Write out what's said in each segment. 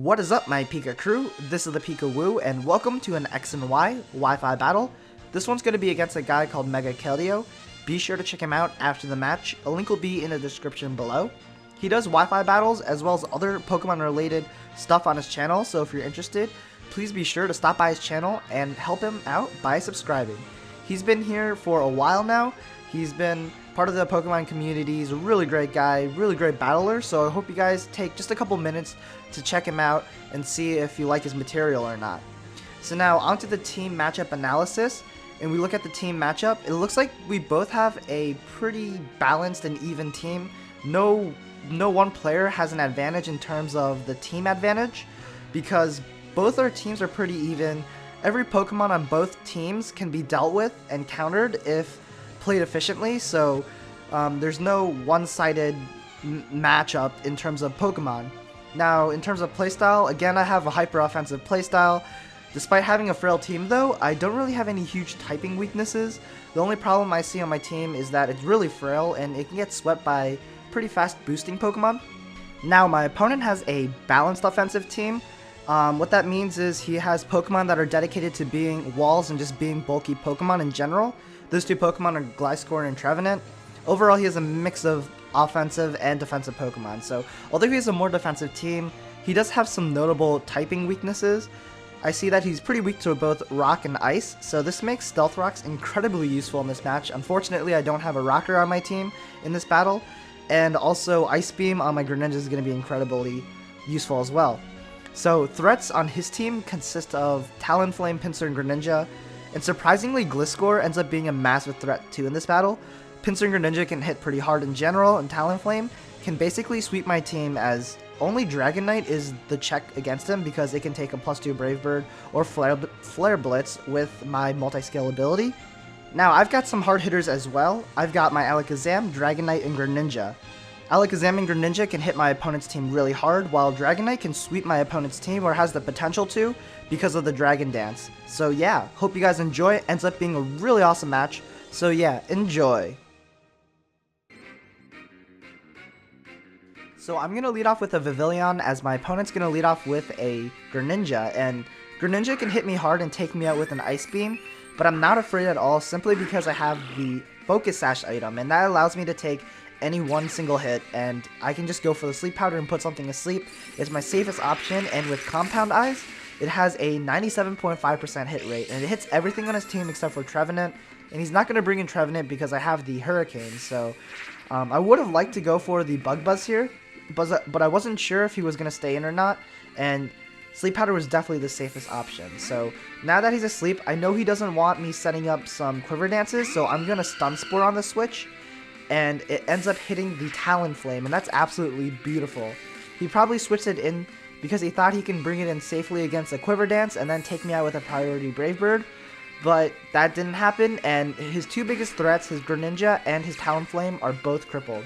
What is up, my Pika crew? This is ThePikaWu, and welcome to an X and Y Wi-Fi battle. This one's going to be against a guy called Mega Keldeo. Be sure to check him out after the match. A link will be in the description below. He does Wi-Fi battles as well as other Pokemon related stuff on his channel, so if you're interested, please be sure to stop by his channel and help him out by subscribing. He's been here for a while now. He's been part of the Pokemon community. He's a really great guy, really great battler, so I hope you guys take just a couple minutes to check him out and see if you like his material or not. So now onto the team matchup analysis, and we look at the team matchup. It looks like we both have a pretty balanced and even team. No one player has an advantage in terms of the team advantage because both our teams are pretty even. Every Pokemon on both teams can be dealt with and countered if played efficiently, so there's no one-sided matchup in terms of Pokemon. Now, in terms of playstyle, again, I have a hyper-offensive playstyle. Despite having a frail team, though, I don't really have any huge typing weaknesses. The only problem I see on my team is that it's really frail, and it can get swept by pretty fast boosting Pokemon. Now, my opponent has a balanced offensive team. What that means is he has Pokemon that are dedicated to being walls and just being bulky Pokemon in general. Those two Pokemon are Gliscor and Trevenant. Overall, he has a mix of offensive and defensive Pokemon. So, although he has a more defensive team, he does have some notable typing weaknesses. I see that he's pretty weak to both Rock and Ice, so this makes Stealth Rocks incredibly useful in this match. Unfortunately, I don't have a Rocker on my team in this battle, and also Ice Beam on my Greninja is going to be incredibly useful as well. So, threats on his team consist of Talonflame, Pinsir, and Greninja. And surprisingly, Gliscor ends up being a massive threat too in this battle. Pinsir and Greninja can hit pretty hard in general, and Talonflame can basically sweep my team as only Dragonite is the check against him because it can take a +2 Brave Bird or Flare Blitz with my multi-scale ability. Now, I've got some hard hitters as well. I've got my Alakazam, Dragonite, and Greninja. Alakazam and Greninja can hit my opponent's team really hard, while Dragonite can sweep my opponent's team, or has the potential to, because of the Dragon Dance. So yeah, hope you guys enjoy. It ends up being a really awesome match. So yeah, enjoy. So I'm going to lead off with a Vivillon, as my opponent's going to lead off with a Greninja, and Greninja can hit me hard and take me out with an Ice Beam, but I'm not afraid at all simply because I have the Focus Sash item, and that allows me to take any one single hit, and I can just go for the Sleep Powder and put something asleep. It's my safest option, and with Compound Eyes, it has a 97.5% hit rate, and it hits everything on his team except for Trevenant, and he's not going to bring in Trevenant because I have the Hurricane, so I would have liked to go for the Bug Buzz here, but I wasn't sure if he was going to stay in or not, and Sleep Powder was definitely the safest option. So now that he's asleep, I know he doesn't want me setting up some Quiver Dances, so I'm going to Stun Spore on the switch, and it ends up hitting the Talonflame, and that's absolutely beautiful. He probably switched it in because he thought he can bring it in safely against a Quiver Dance and then take me out with a priority Brave Bird, but that didn't happen, and his two biggest threats, his Greninja and his Talonflame, are both crippled.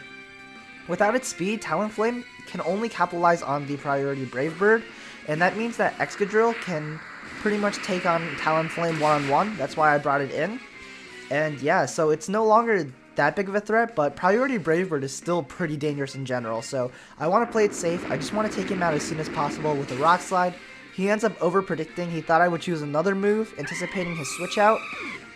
Without its speed, Talonflame can only capitalize on the priority Brave Bird, and that means that Excadrill can pretty much take on Talonflame one-on-one. That's why I brought it in. And yeah, so it's no longer that big of a threat, but priority Brave Bird is still pretty dangerous in general, so I want to play it safe. I just want to take him out as soon as possible with a Rock Slide. He ends up over-predicting. He thought I would choose another move, anticipating his switch out,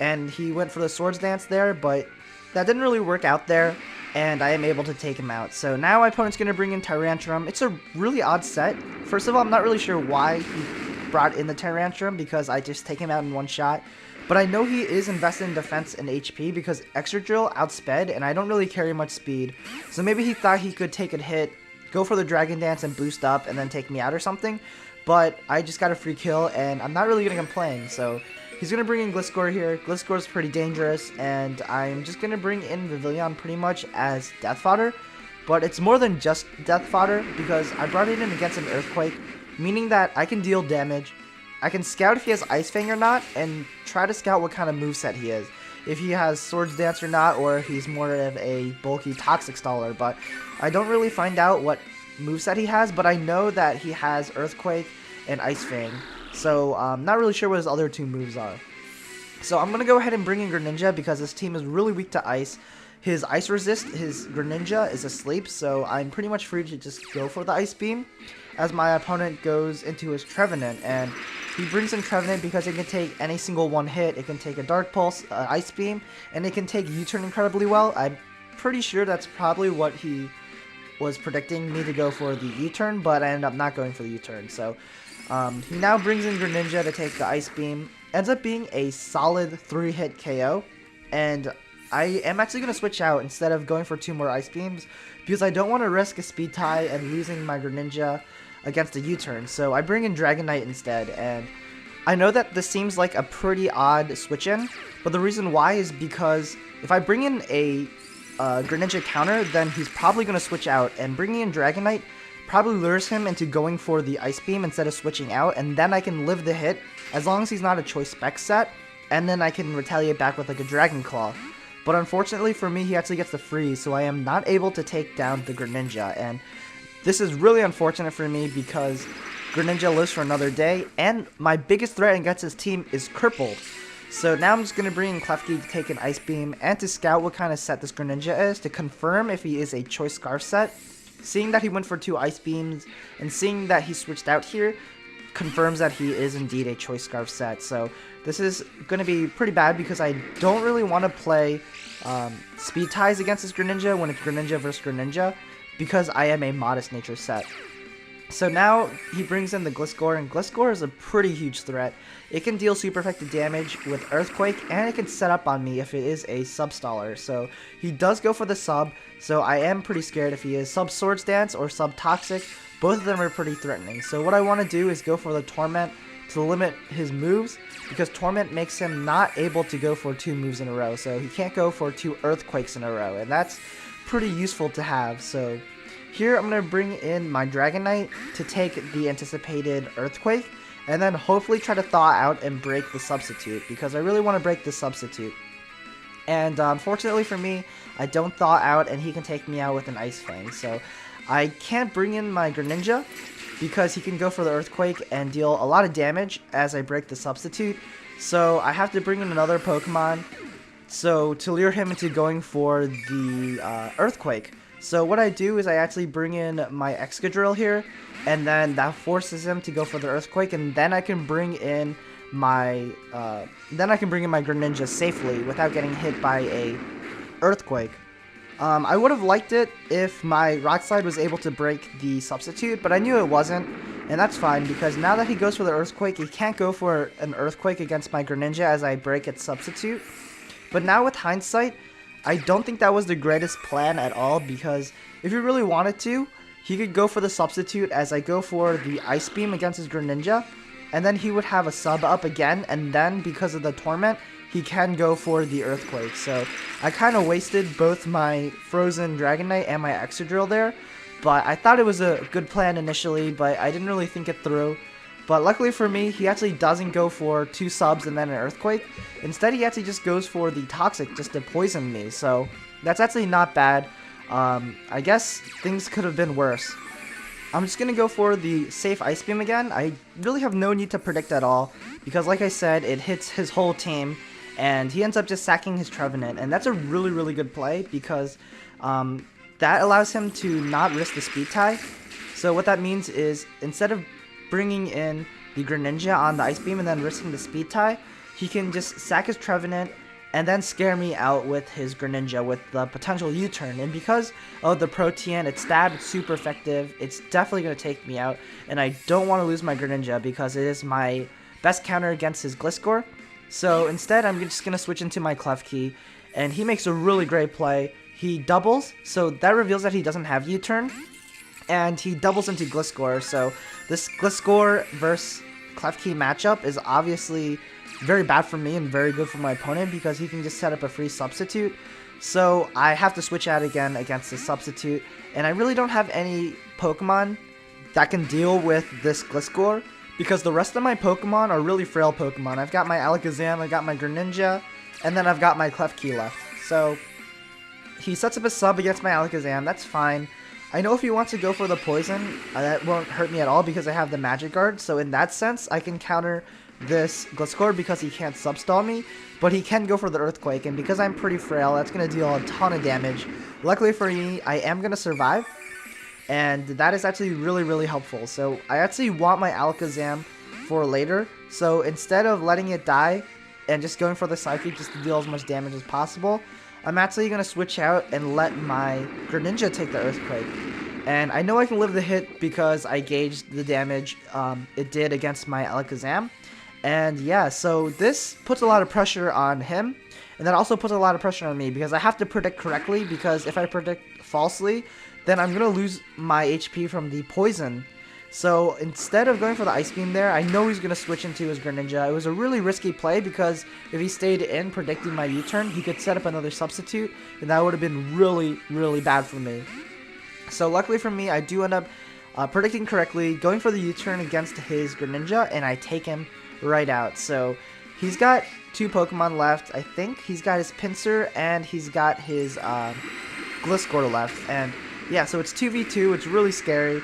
and he went for the Swords Dance there, but that didn't really work out there, and I am able to take him out. So now my opponent's going to bring in Tyrantrum. It's a really odd set. First of all, I'm not really sure why he brought in the Tyrantrum, because I just take him out in one shot. But I know he is invested in defense and HP because Excadrill outsped, and I don't really carry much speed. So maybe he thought he could take a hit, go for the Dragon Dance and boost up, and then take me out or something. But I just got a free kill, and I'm not really going to complain. So he's going to bring in Gliscor here. Gliscor is pretty dangerous, and I'm just going to bring in Vivillon pretty much as death fodder. But it's more than just death fodder because I brought it in against an Earthquake, meaning that I can deal damage. I can scout if he has Ice Fang or not, and try to scout what kind of moveset he is. If he has Swords Dance or not, or if he's more of a bulky Toxic Staller. But I don't really find out what moveset he has, but I know that he has Earthquake and Ice Fang. So I'm not really sure what his other two moves are. So I'm going to go ahead and bring in Greninja because this team is really weak to Ice. his Ice Resist, his Greninja, is asleep, so I'm pretty much free to just go for the Ice Beam as my opponent goes into his Trevenant, and he brings in Trevenant because it can take any single one hit. It can take a Dark Pulse, Ice Beam, and it can take U-Turn incredibly well. I'm pretty sure that's probably what he was predicting me to go for the U-Turn, but I ended up not going for the U-Turn. So he now brings in Greninja to take the Ice Beam. Ends up being a solid 3-hit KO, and I am actually going to switch out instead of going for 2 more Ice Beams because I don't want to risk a speed tie and losing my Greninja against a U-Turn. So I bring in Dragonite instead, and I know that this seems like a pretty odd switch in, but the reason why is because if I bring in a Greninja counter, then he's probably going to switch out, and bringing in Dragonite probably lures him into going for the Ice Beam instead of switching out, and then I can live the hit as long as he's not a choice spec set, and then I can retaliate back with like a Dragon Claw. But unfortunately for me, he actually gets the freeze, so I am not able to take down the Greninja, and this is really unfortunate for me because Greninja lives for another day, and my biggest threat against his team is crippled. So now I'm just going to bring in Klefki to take an Ice Beam, and to scout what kind of set this Greninja is, to confirm if he is a Choice Scarf set. Seeing that he went for 2 Ice Beams, and seeing that he switched out here, confirms that he is indeed a Choice Scarf set. So this is going to be pretty bad because I don't really want to play speed ties against this Greninja when it's Greninja versus Greninja, because I am a Modest Nature set. So now he brings in the Gliscor, and Gliscor is a pretty huge threat. It can deal super effective damage with Earthquake, and it can set up on me if it is a sub-staller. So he does go for the sub, so I am pretty scared if he is sub-Swords Dance or sub-Toxic. Both of them are pretty threatening. So what I want to do is go for the Torment to limit his moves, because Torment makes him not able to go for 2 moves in a row. So he can't go for 2 Earthquakes in a row, and that's pretty useful to have. So here I'm going to bring in my Dragonite to take the anticipated Earthquake, and then hopefully try to thaw out and break the Substitute, because I really want to break the Substitute. And unfortunately for me, I don't thaw out, and he can take me out with an Ice Fang. So I can't bring in my Greninja because he can go for the Earthquake and deal a lot of damage as I break the Substitute. So I have to bring in another Pokemon so to lure him into going for the Earthquake. So what I do is I actually bring in my Excadrill here, and then that forces him to go for the Earthquake, and then I can bring in my Greninja safely without getting hit by a Earthquake. I would have liked it if my Rock Slide was able to break the Substitute, but I knew it wasn't, and that's fine, because now that he goes for the Earthquake, he can't go for an Earthquake against my Greninja as I break its Substitute. But now with hindsight, I don't think that was the greatest plan at all, because if he really wanted to, he could go for the Substitute as I go for the Ice Beam against his Greninja, and then he would have a sub up again, and then because of the Torment, he can go for the Earthquake. So I kind of wasted both my Frozen Dragonite and my Excadrill there, but I thought it was a good plan initially, but I didn't really think it through. But luckily for me, he actually doesn't go for 2 subs and then an Earthquake. Instead, he actually just goes for the Toxic just to poison me, so that's actually not bad. I guess things could have been worse. I'm just going to go for the safe Ice Beam again. I really have no need to predict at all, because like I said, it hits his whole team, and he ends up just sacking his Trevenant, and that's a really, really good play, because that allows him to not risk the speed tie. So what that means is, instead of bringing in the Greninja on the Ice Beam and then risking the speed tie, he can just sack his Trevenant and then scare me out with his Greninja with the potential U-turn. And because of the Protean, its stab, it's super effective, it's definitely going to take me out, and I don't want to lose my Greninja because it is my best counter against his Gliscor. So instead, I'm just going to switch into my Klefki, and he makes a really great play. He doubles, so that reveals that he doesn't have U-turn, and he doubles into Gliscor. So this Gliscor versus Klefki matchup is obviously very bad for me and very good for my opponent, because he can just set up a free Substitute. So I have to switch out again against the Substitute, and I really don't have any Pokemon that can deal with this Gliscor, because the rest of my Pokemon are really frail Pokemon. I've got my Alakazam, I've got my Greninja, and then I've got my Klefki left. So he sets up a sub against my Alakazam, that's fine. I know if he wants to go for the poison, that won't hurt me at all because I have the Magic Guard, so in that sense, I can counter this Gliscor because he can't substall me, but he can go for the Earthquake, and because I'm pretty frail, that's going to deal a ton of damage. Luckily for me, I am going to survive, and that is actually really, really helpful. So I actually want my Alakazam for later, so instead of letting it die and just going for the Psychic just to deal as much damage as possible, I'm actually going to switch out and let my Greninja take the Earthquake. And I know I can live the hit because I gauged the damage it did against my Alakazam. And yeah, so this puts a lot of pressure on him, and that also puts a lot of pressure on me because I have to predict correctly, because if I predict falsely, then I'm going to lose my HP from the poison. So instead of going for the Ice Beam there, I know he's going to switch into his Greninja. It was a really risky play because if he stayed in predicting my U-turn, he could set up another substitute, and that would have been really, really bad for me. So luckily for me, I do end up predicting correctly, going for the U-turn against his Greninja, and I take him right out. So he's got 2 Pokemon left. I think he's got his Pinsir and he's got his Gliscor left. And yeah, so it's 2v2. It's really scary.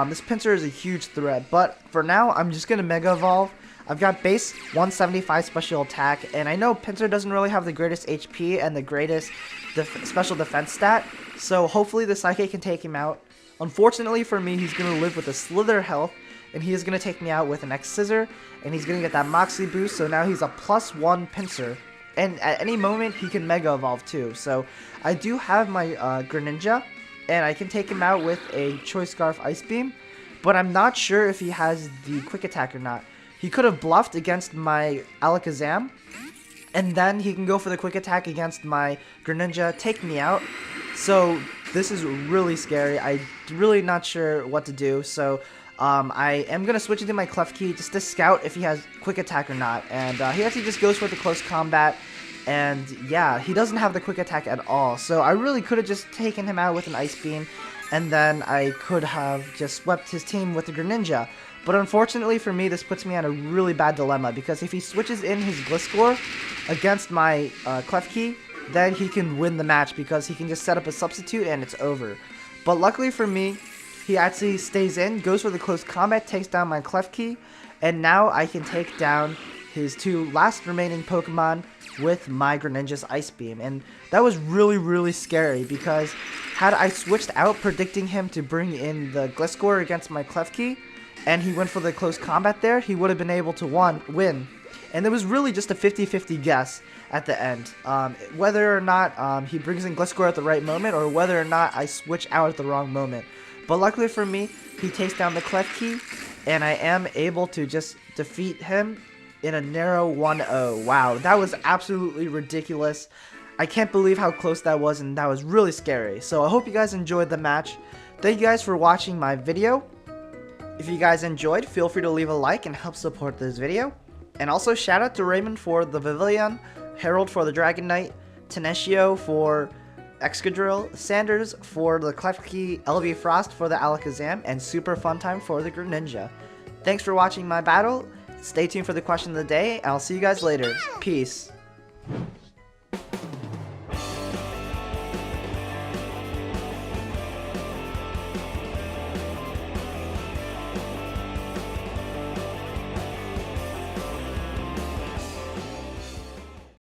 This Pinsir is a huge threat, but for now, I'm just going to Mega Evolve. I've got base 175 special attack, and I know Pinsir doesn't really have the greatest HP and the greatest special defense stat, so hopefully the Psychic can take him out. Unfortunately for me, he's going to live with a Slither health, and he is going to take me out with an X-Scissor, and he's going to get that Moxie boost, so now he's a +1 Pinsir. And at any moment, he can Mega Evolve too, so I do have my Greninja, and I can take him out with a Choice Scarf Ice Beam, but I'm not sure if he has the Quick Attack or not. He could have bluffed against my Alakazam, and then he can go for the Quick Attack against my Greninja, take me out. So this is really scary. I'm really not sure what to do, so I am going to switch into my Klefki just to scout if he has Quick Attack or not, and he actually just goes for the Close Combat. And yeah, he doesn't have the Quick Attack at all, so I really could have just taken him out with an Ice Beam, and then I could have just swept his team with the Greninja. But unfortunately for me, this puts me in a really bad dilemma, because if he switches in his Gliscor against my Klefki, then he can win the match, because he can just set up a substitute and it's over. But luckily for me, he actually stays in, goes for the Close Combat, takes down my Klefki, and now I can take down his 2 last remaining Pokemon with my Greninja's Ice Beam. And that was really, really scary, because had I switched out predicting him to bring in the Gliscor against my Klefki, and he went for the Close Combat there, he would have been able to win. And it was really just a 50-50 guess at the end, whether or not he brings in Gliscor at the right moment, or whether or not I switch out at the wrong moment. But luckily for me, he takes down the Klefki, and I am able to just defeat him in a narrow 1-0. Wow, that was absolutely ridiculous. I can't believe how close that was, and that was really scary. So I hope you guys enjoyed the match. Thank you guys for watching my video. If you guys enjoyed, feel free to leave a like and help support this video. And also shout out to Raymond for the Pavilion, Harold for the Dragon Knight, Tenescio for Excadrill, Sanders for the Klefki, LV Frost for the Alakazam, and Super Fun Time for the Greninja. Thanks for watching my battle. Stay tuned for the question of the day, and I'll see you guys later. Peace.